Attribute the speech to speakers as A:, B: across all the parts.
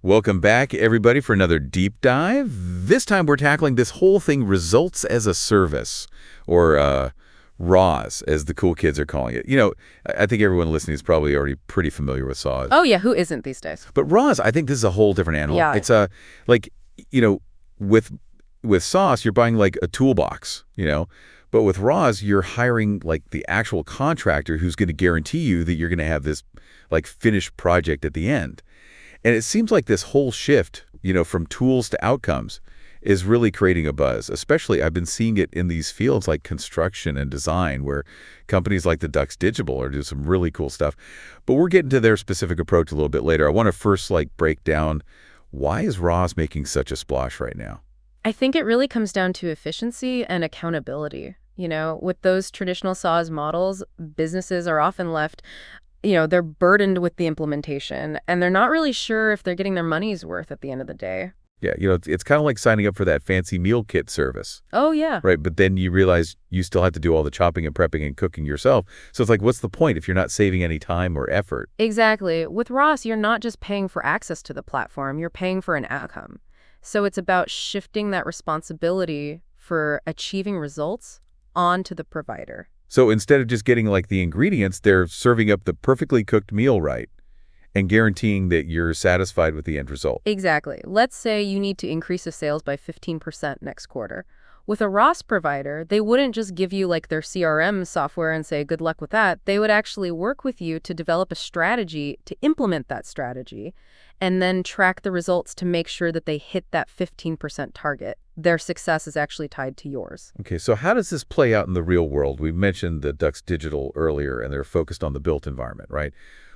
A: Welcome back, everybody, for another deep dive. This time we're tackling this whole thing, results as a service, or RaaS, as the cool kids are calling it. I think everyone listening is probably already pretty familiar with SaaS.
B: Oh, yeah, who isn't these days?
A: But RaaS, I think this is a whole different animal.
B: Yeah.
A: It's with SaaS, you're buying like a toolbox, But with RaaS, you're hiring like the actual contractor who's going to guarantee you that you're going to have this like finished project at the end. And it seems like this whole shift, from tools to outcomes is really creating a buzz. Especially, I've been seeing it in these fields like construction and design, where companies like the Dux Digital are doing some really cool stuff. But we're getting to their specific approach a little bit later. I want to first break down, why is RaaS making such a splash right now?
B: I think it really comes down to efficiency and accountability. With those traditional SaaS models, businesses are often left, they're burdened with the implementation, and they're not really sure if they're getting their money's worth at the end of the day.
A: Yeah, it's kind of like signing up for that fancy meal kit service.
B: Oh, yeah.
A: Right, but then you realize you still have to do all the chopping and prepping and cooking yourself. So it's like, what's the point if you're not saving any time or effort?
B: Exactly. With RaaS, you're not just paying for access to the platform, you're paying for an outcome. So it's about shifting that responsibility for achieving results onto the provider.
A: So instead of just getting the ingredients, they're serving up the perfectly cooked meal right and guaranteeing that you're satisfied with the end result.
B: Exactly. Let's say you need to increase the sales by 15% next quarter. With a RaaS provider, they wouldn't just give you their CRM software and say, good luck with that. They would actually work with you to develop a strategy to implement that strategy and then track the results to make sure that they hit that 15% target. Their success is actually tied to yours.
A: Okay, so how does this play out in the real world? We mentioned the Dux Digital earlier, and they're focused on the built environment, right?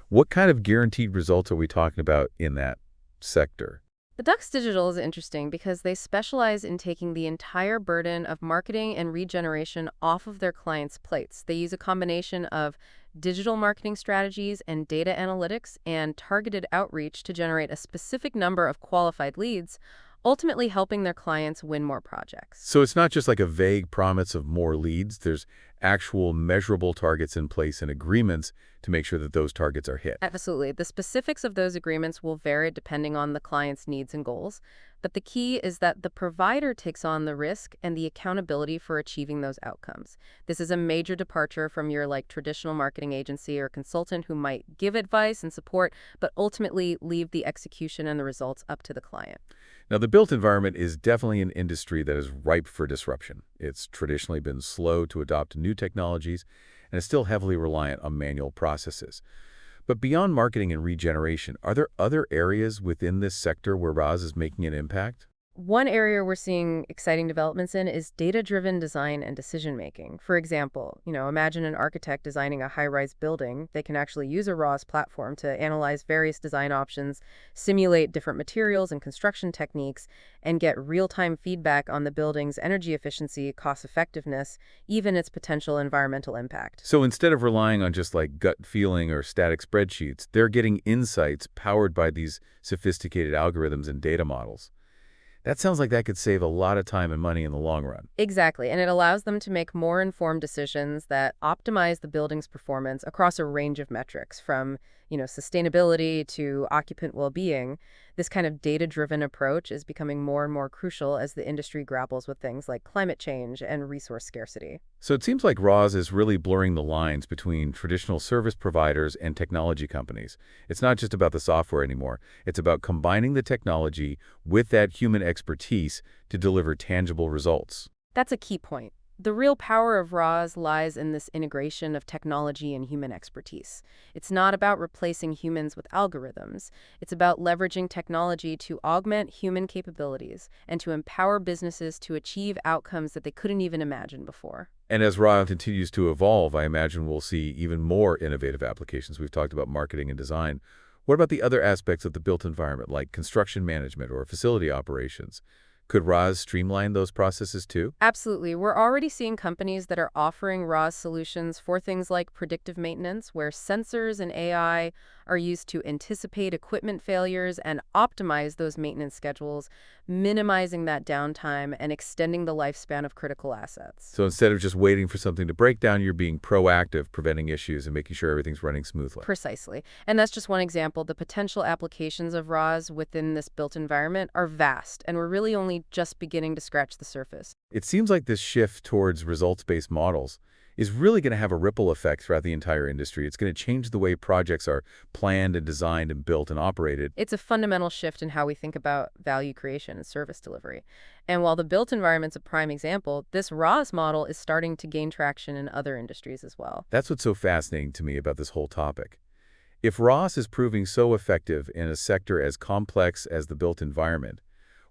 A: What kind of guaranteed results are we talking about in that sector?
B: The Dux Digital is interesting because they specialize in taking the entire burden of marketing and regeneration off of their clients' plates. They use a combination of digital marketing strategies and data analytics and targeted outreach to generate a specific number of qualified leads, ultimately helping their clients win more projects.
A: So it's not just a vague promise of more leads. There's actual measurable targets in place and agreements to make sure that those targets are hit.
B: Absolutely. The specifics of those agreements will vary depending on the client's needs and goals. But the key is that the provider takes on the risk and the accountability for achieving those outcomes. This is a major departure from your traditional marketing agency or consultant who might give advice and support, but ultimately leave the execution and the results up to the client.
A: Now, the built environment is definitely an industry that is ripe for disruption. It's traditionally been slow to adopt new technologies and is still heavily reliant on manual processes. But beyond marketing and regeneration, are there other areas within this sector where RaaS is making an impact?
B: One area we're seeing exciting developments in is data-driven design and decision-making. For example, imagine an architect designing a high-rise building. They can actually use a RaaS platform to analyze various design options, simulate different materials and construction techniques, and get real-time feedback on the building's energy efficiency, cost-effectiveness, even its potential environmental impact.
A: So instead of relying on just gut feeling or static spreadsheets, they're getting insights powered by these sophisticated algorithms and data models. That sounds like that could save a lot of time and money in the long run.
B: Exactly, and it allows them to make more informed decisions that optimize the building's performance across a range of metrics, from sustainability to occupant well-being. This kind of data-driven approach is becoming more and more crucial as the industry grapples with things like climate change and resource scarcity.
A: So it seems like RaaS is really blurring the lines between traditional service providers and technology companies. It's not just about the software anymore. It's about combining the technology with that human expertise to deliver tangible results.
B: That's a key point. The real power of RaaS lies in this integration of technology and human expertise. It's not about replacing humans with algorithms. It's about leveraging technology to augment human capabilities and to empower businesses to achieve outcomes that they couldn't even imagine before.
A: And as RaaS continues to evolve, I imagine we'll see even more innovative applications. We've talked about marketing and design. What about the other aspects of the built environment, like construction management or facility operations? Could RaaS streamline those processes too?
B: Absolutely. We're already seeing companies that are offering RaaS solutions for things like predictive maintenance, where sensors and AI are used to anticipate equipment failures and optimize those maintenance schedules, minimizing that downtime and extending the lifespan of critical assets.
A: So instead of just waiting for something to break down, you're being proactive, preventing issues and making sure everything's running smoothly.
B: Precisely. And that's just one example. The potential applications of RaaS within this built environment are vast, and we're really only just beginning to scratch the surface.
A: It seems like this shift towards results-based models is really going to have a ripple effect throughout the entire industry. It's going to change the way projects are planned and designed and built and operated.
B: It's a fundamental shift in how we think about value creation and service delivery. And while the built environment's a prime example, this RaaS model is starting to gain traction in other industries as well.
A: That's what's so fascinating to me about this whole topic. If RaaS is proving so effective in a sector as complex as the built environment,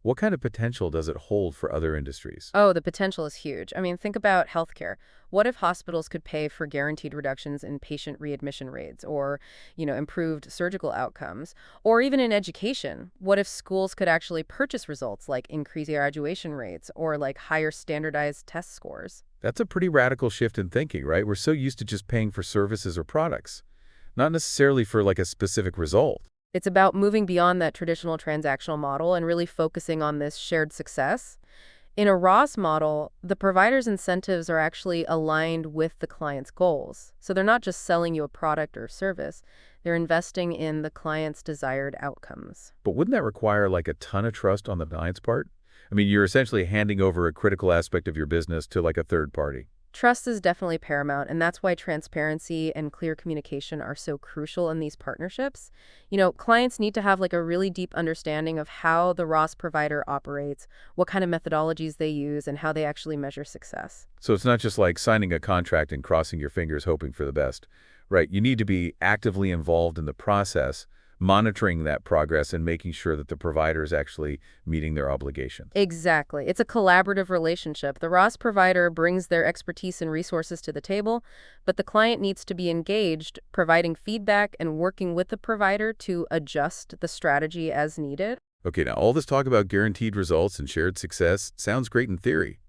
A: what kind of potential does it hold for other industries?
B: Oh, the potential is huge. I mean, think about healthcare. What if hospitals could pay for guaranteed reductions in patient readmission rates or, improved surgical outcomes? Or even in education, what if schools could actually purchase results like increased graduation rates or like higher standardized test scores?
A: That's a pretty radical shift in thinking, right? We're so used to just paying for services or products, not necessarily for like a specific result.
B: It's about moving beyond that traditional transactional model and really focusing on this shared success. In a RaaS model, the provider's incentives are actually aligned with the client's goals. So they're not just selling you a product or service, they're investing in the client's desired outcomes.
A: But wouldn't that require like a ton of trust on the client's part? I mean, you're essentially handing over a critical aspect of your business to like a third party.
B: Trust is definitely paramount, and that's why transparency and clear communication are so crucial in these partnerships. Clients need to have like a really deep understanding of how the RaaS provider operates, what kind of methodologies they use, and how they actually measure success.
A: So it's not just like signing a contract and crossing your fingers hoping for the best, right? You need to be actively involved in the process, monitoring that progress and making sure that the provider is actually meeting their obligations.
B: Exactly. It's a collaborative relationship. The RaaS provider brings their expertise and resources to the table, but the client needs to be engaged, providing feedback and working with the provider to adjust the strategy as needed.
A: Okay, now all this talk about guaranteed results and shared success sounds great in theory,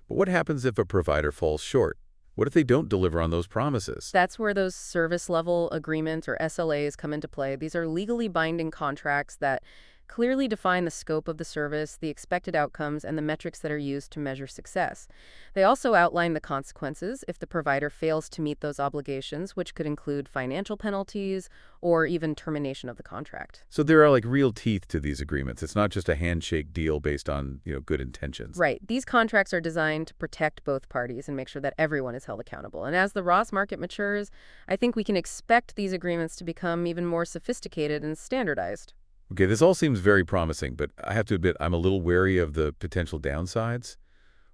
A: but what happens if a provider falls short? What if they don't deliver on those promises?
B: That's where those service level agreements or SLAs come into play. These are legally binding contracts that clearly define the scope of the service, the expected outcomes, and the metrics that are used to measure success. They also outline the consequences if the provider fails to meet those obligations, which could include financial penalties or even termination of the contract.
A: So there are like real teeth to these agreements. It's not just a handshake deal based on, good intentions.
B: Right. These contracts are designed to protect both parties and make sure that everyone is held accountable. And as the RaaS market matures, I think we can expect these agreements to become even more sophisticated and standardized.
A: Okay, this all seems very promising, but I have to admit I'm a little wary of the potential downsides.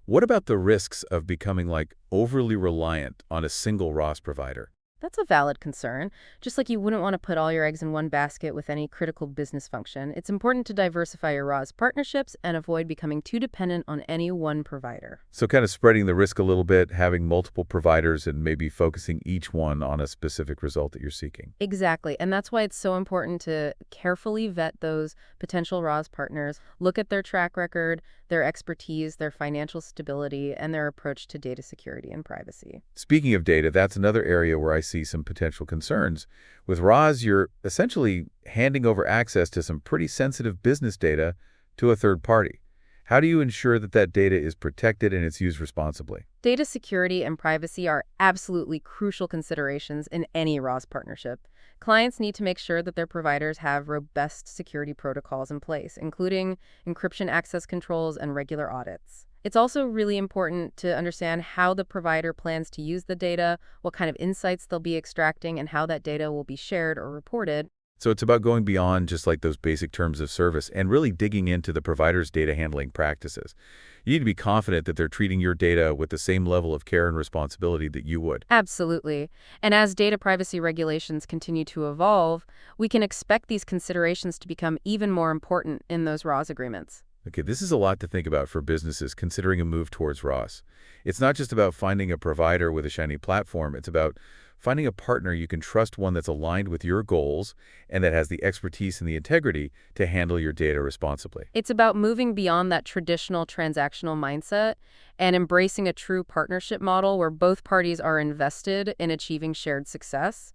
A: What about the risks of becoming like overly reliant on a single RaaS provider?
B: That's a valid concern. Just like you wouldn't want to put all your eggs in one basket with any critical business function, it's important to diversify your RaaS partnerships and avoid becoming too dependent on any one provider.
A: So kind of spreading the risk a little bit, having multiple providers and maybe focusing each one on a specific result that you're seeking.
B: Exactly. And that's why it's so important to carefully vet those potential RaaS partners, look at their track record, their expertise, their financial stability, and their approach to data security and privacy.
A: Speaking of data, that's another area where I see some potential concerns. With RaaS, you're essentially handing over access to some pretty sensitive business data to a third party. How do you ensure that that data is protected and it's used responsibly?
B: Data security and privacy are absolutely crucial considerations in any RaaS partnership. Clients need to make sure that their providers have robust security protocols in place, including encryption access controls and regular audits. It's also really important to understand how the provider plans to use the data, what kind of insights they'll be extracting, and how that data will be shared or reported.
A: So it's about going beyond just like those basic terms of service and really digging into the provider's data handling practices. You need to be confident that they're treating your data with the same level of care and responsibility that you would.
B: Absolutely. And as data privacy regulations continue to evolve, we can expect these considerations to become even more important in those RaaS agreements.
A: Okay, this is a lot to think about for businesses considering a move towards RaaS. It's not just about finding a provider with a shiny platform. It's about finding a partner you can trust, one that's aligned with your goals and that has the expertise and the integrity to handle your data responsibly.
B: It's about moving beyond that traditional transactional mindset and embracing a true partnership model where both parties are invested in achieving shared success.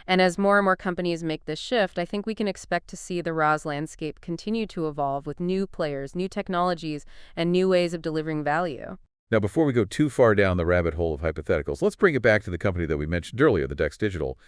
B: And as more and more companies make this shift, I think we can expect to see the RaaS landscape continue to evolve with new players, new technologies, and new ways of delivering value.
A: Now, before we go too far down the rabbit hole of hypotheticals, let's bring it back to the company that we mentioned earlier, the Dex Digital.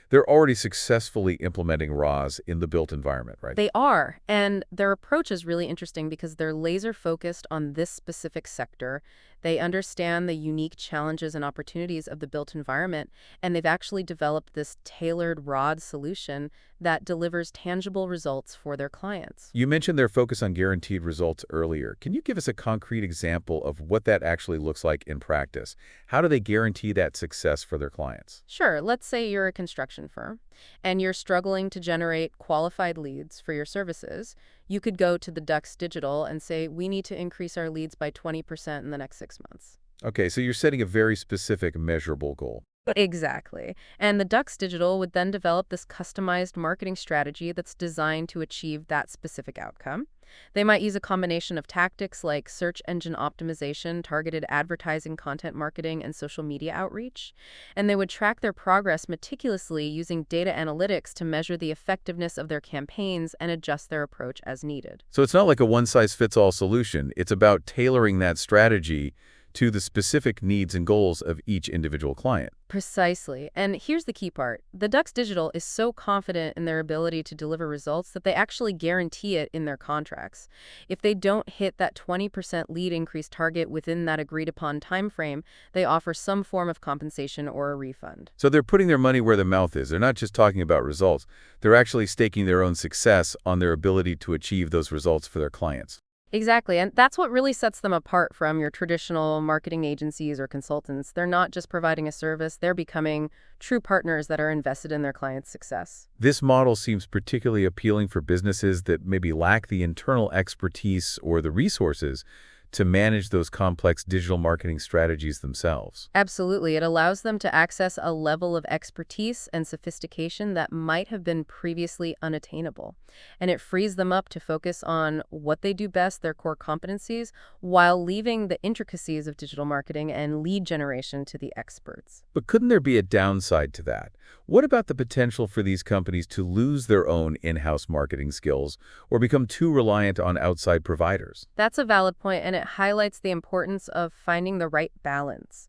A: They're already successfully implementing RaaS in the built environment, right?
B: They are, and their approach is really interesting because they're laser focused on this specific sector. They understand the unique challenges and opportunities of the built environment, and they've actually developed this tailored RaaS solution that delivers tangible results for their clients.
A: You mentioned their focus on guaranteed results earlier. Can you give us a concrete example of what that actually looks like in practice? How do they guarantee that success for their clients?
B: Sure, let's say you're a construction firm and you're struggling to generate qualified leads for your services. You could go to the Dux Digital and say, we need to increase our leads by 20% in the next 6 months.
A: Okay, so you're setting a very specific, measurable goal.
B: Exactly. And the Dux Digital would then develop this customized marketing strategy that's designed to achieve that specific outcome. They might use a combination of tactics like search engine optimization, targeted advertising, content marketing, and social media outreach. And they would track their progress meticulously using data analytics to measure the effectiveness of their campaigns and adjust their approach as needed.
A: So it's not like a one-size-fits-all solution. It's about tailoring that strategy to the specific needs and goals of each individual client.
B: Precisely. And here's the key part. The Dux Digital is so confident in their ability to deliver results that they actually guarantee it in their contracts. If they don't hit that 20% lead increase target within that agreed upon time frame, they offer some form of compensation or a refund.
A: So they're putting their money where their mouth is. They're not just talking about results. They're actually staking their own success on their ability to achieve those results for their clients.
B: Exactly, and that's what really sets them apart from your traditional marketing agencies or consultants. They're not just providing a service, they're becoming true partners that are invested in their clients' success.
A: This model seems particularly appealing for businesses that maybe lack the internal expertise or the resources to manage those complex digital marketing strategies themselves.
B: Absolutely. It allows them to access a level of expertise and sophistication that might have been previously unattainable. And it frees them up to focus on what they do best, their core competencies, while leaving the intricacies of digital marketing and lead generation to the experts.
A: But couldn't there be a downside to that? What about the potential for these companies to lose their own in-house marketing skills or become too reliant on outside providers?
B: That's a valid point, and it highlights the importance of finding the right balance.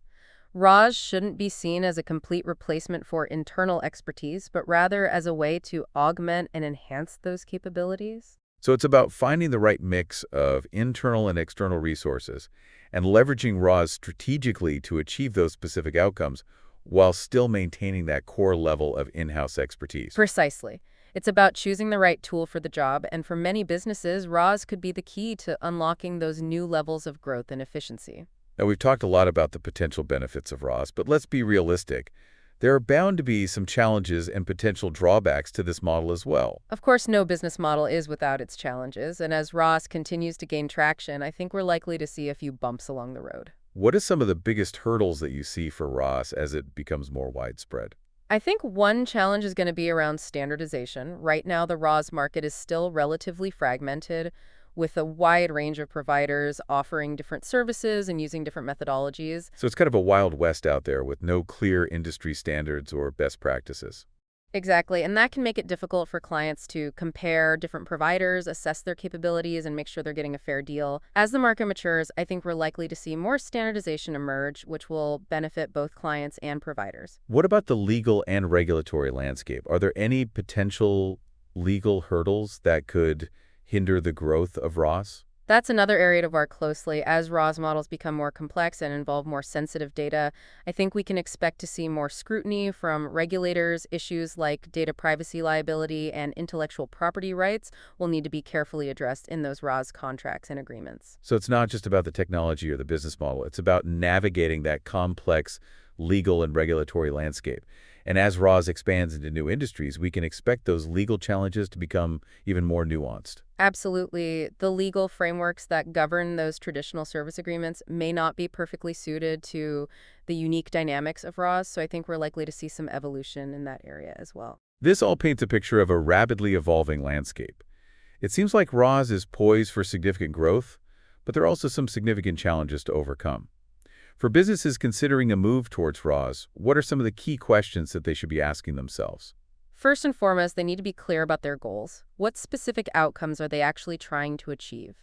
B: RaaS shouldn't be seen as a complete replacement for internal expertise, but rather as a way to augment and enhance those capabilities.
A: So it's about finding the right mix of internal and external resources and leveraging RaaS strategically to achieve those specific outcomes while still maintaining that core level of in-house expertise.
B: Precisely. It's about choosing the right tool for the job, and for many businesses, RaaS could be the key to unlocking those new levels of growth and efficiency.
A: Now, we've talked a lot about the potential benefits of RaaS, but let's be realistic. There are bound to be some challenges and potential drawbacks to this model as well.
B: Of course, no business model is without its challenges, and as RaaS continues to gain traction, I think we're likely to see a few bumps along the road.
A: What are some of the biggest hurdles that you see for RaaS as it becomes more widespread?
B: I think one challenge is going to be around standardization. Right now, the RaaS market is still relatively fragmented, with a wide range of providers offering different services and using different methodologies.
A: So it's kind of a wild west out there with no clear industry standards or best practices.
B: Exactly, and that can make it difficult for clients to compare different providers, assess their capabilities, and make sure they're getting a fair deal. As the market matures, I think we're likely to see more standardization emerge, which will benefit both clients and providers.
A: What about the legal and regulatory landscape? Are there any potential legal hurdles that could hinder the growth of RaaS?
B: That's another area to work closely. As RaaS models become more complex and involve more sensitive data, I think we can expect to see more scrutiny from regulators. Issues like data privacy liability and intellectual property rights will need to be carefully addressed in those RaaS contracts and agreements.
A: So it's not just about the technology or the business model. It's about navigating that complex legal and regulatory landscape. And as RaaS expands into new industries, we can expect those legal challenges to become even more nuanced.
B: Absolutely. The legal frameworks that govern those traditional service agreements may not be perfectly suited to the unique dynamics of RaaS, so I think we're likely to see some evolution in that area as well.
A: This all paints a picture of a rapidly evolving landscape. It seems like RaaS is poised for significant growth, but there are also some significant challenges to overcome. For businesses considering a move towards RaaS, what are some of the key questions that they should be asking themselves?
B: First and foremost, they need to be clear about their goals. What specific outcomes are they actually trying to achieve?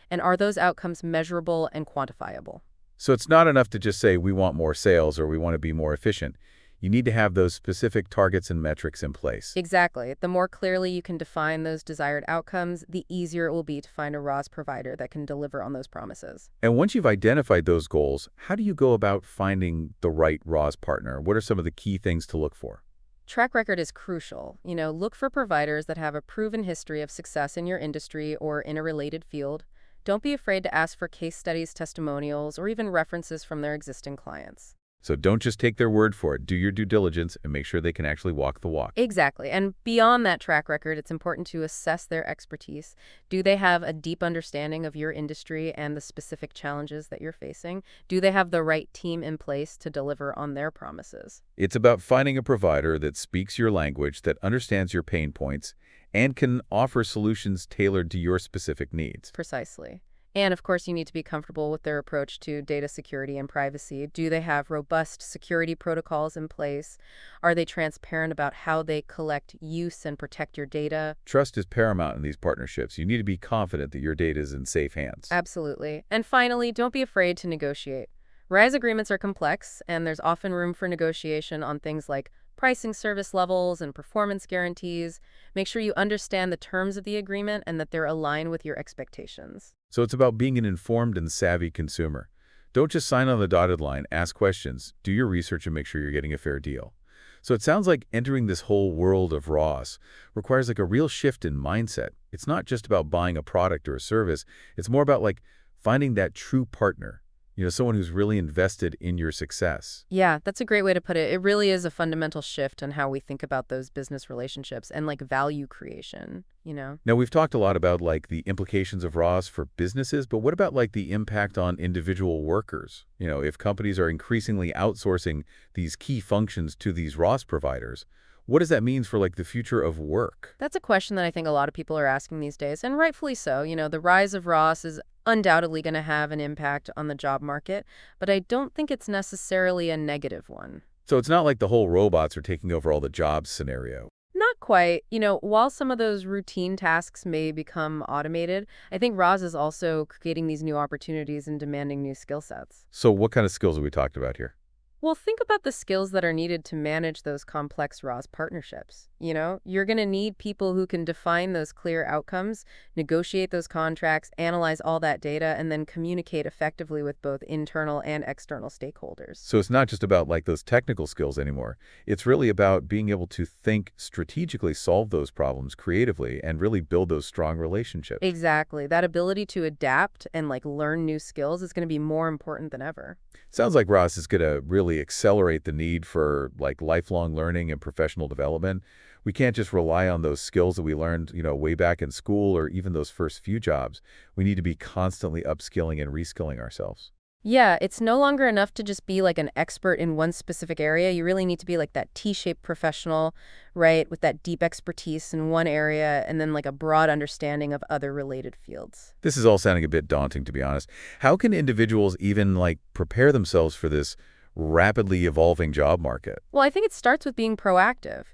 B: And are those outcomes measurable and quantifiable?
A: So it's not enough to just say we want more sales or we want to be more efficient. You need to have those specific targets and metrics in place.
B: Exactly. The more clearly you can define those desired outcomes, the easier it will be to find a RaaS provider that can deliver on those promises.
A: And once you've identified those goals, how do you go about finding the right RaaS partner? What are some of the key things to look for?
B: Track record is crucial. Look for providers that have a proven history of success in your industry or in a related field. Don't be afraid to ask for case studies, testimonials, or even references from their existing clients.
A: So don't just take their word for it. Do your due diligence and make sure they can actually walk the walk.
B: Exactly. And beyond that track record, it's important to assess their expertise. Do they have a deep understanding of your industry and the specific challenges that you're facing? Do they have the right team in place to deliver on their promises?
A: It's about finding a provider that speaks your language, that understands your pain points, and can offer solutions tailored to your specific needs.
B: Precisely. And of course, you need to be comfortable with their approach to data security and privacy. Do they have robust security protocols in place? Are they transparent about how they collect, use, and protect your data?
A: Trust is paramount in these partnerships. You need to be confident that your data is in safe hands.
B: Absolutely. And finally, don't be afraid to negotiate. RaaS agreements are complex, and there's often room for negotiation on things like pricing, service levels, and performance guarantees. Make sure you understand the terms of the agreement and that they're aligned with your expectations.
A: So it's about being an informed and savvy consumer. Don't just sign on the dotted line, ask questions, do your research, and make sure you're getting a fair deal. So it sounds like entering this whole world of RaaS requires like a real shift in mindset. It's not just about buying a product or a service. It's more about like finding that true partner, someone who's really invested in your success.
B: Yeah, that's a great way to put it. It really is a fundamental shift in how we think about those business relationships and like value creation.
A: Now, we've talked a lot about like the implications of RaaS for businesses, but what about like the impact on individual workers? If companies are increasingly outsourcing these key functions to these RaaS providers, what does that mean for like the future of work?
B: That's a question that I think a lot of people are asking these days, and rightfully so. The rise of RaaS is undoubtedly going to have an impact on the job market, but I don't think it's necessarily a negative one.
A: So it's not like the whole robots are taking over all the jobs scenario.
B: Not quite. While some of those routine tasks may become automated, I think RaaS is also creating these new opportunities and demanding new skill sets.
A: So what kind of skills are we talking about here?
B: Well, think about the skills that are needed to manage those complex RaaS partnerships. You're going to need people who can define those clear outcomes, negotiate those contracts, analyze all that data, and then communicate effectively with both internal and external stakeholders.
A: So it's not just about like those technical skills anymore. It's really about being able to think strategically, solve those problems creatively, and really build those strong relationships.
B: Exactly. That ability to adapt and like learn new skills is going to be more important than ever.
A: Sounds like RaaS is going to really accelerate the need for like lifelong learning and professional development. We can't just rely on those skills that we learned, way back in school or even those first few jobs. We need to be constantly upskilling and reskilling ourselves.
B: Yeah, it's no longer enough to just be like an expert in one specific area. You really need to be like that T-shaped professional, right, with that deep expertise in one area and then like a broad understanding of other related fields.
A: This is all sounding a bit daunting, to be honest. How can individuals even like prepare themselves for this rapidly evolving job market?
B: Well, I think it starts with being proactive.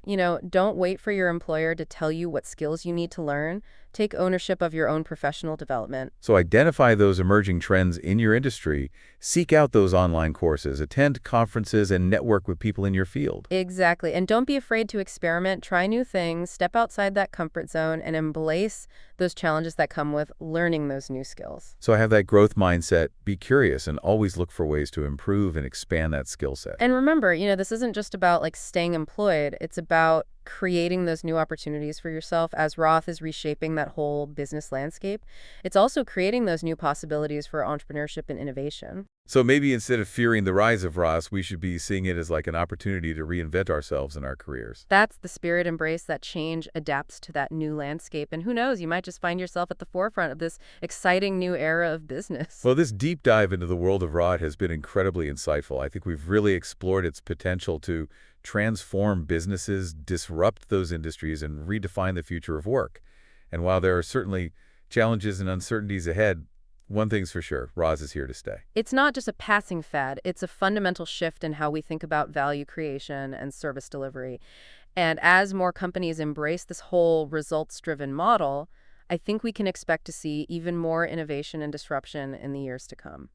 B: Don't wait for your employer to tell you what skills you need to learn. Take ownership of your own professional development.
A: So identify those emerging trends in your industry, seek out those online courses, attend conferences, and network with people in your field.
B: Exactly. And don't be afraid to experiment, try new things, step outside that comfort zone, and embrace those challenges that come with learning those new skills.
A: So have that growth mindset, be curious, and always look for ways to improve and expand that skill set.
B: And remember, this isn't just about like staying employed. It's about creating those new opportunities for yourself as Roth is reshaping that whole business landscape. It's also creating those new possibilities for entrepreneurship and innovation.
A: So maybe instead of fearing the rise of RaaS, we should be seeing it as like an opportunity to reinvent ourselves in our careers.
B: That's the spirit. Embrace that change adapts to that new landscape. And who knows, you might just find yourself at the forefront of this exciting new era of business.
A: Well, this deep dive into the world of RaaS has been incredibly insightful. I think we've really explored its potential to transform businesses, disrupt those industries, and redefine the future of work. And while there are certainly challenges and uncertainties ahead, one thing's for sure, RaaS is here to stay.
B: It's not just a passing fad, it's a fundamental shift in how we think about value creation and service delivery. And as more companies embrace this whole results-driven model, I think we can expect to see even more innovation and disruption in the years to come.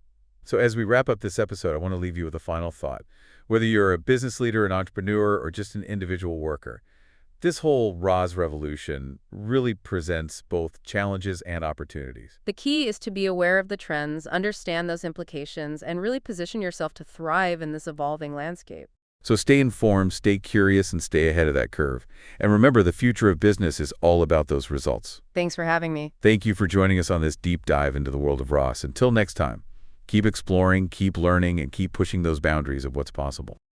A: So as we wrap up this episode, I want to leave you with a final thought. Whether you're a business leader, an entrepreneur, or just an individual worker, this whole RaaS revolution really presents both challenges and opportunities.
B: The key is to be aware of the trends, understand those implications, and really position yourself to thrive in this evolving landscape.
A: So stay informed, stay curious, and stay ahead of that curve. And remember, the future of business is all about those results.
B: Thanks for having me.
A: Thank you for joining us on this deep dive into the world of RaaS. Until next time, keep exploring, keep learning, and keep pushing those boundaries of what's possible.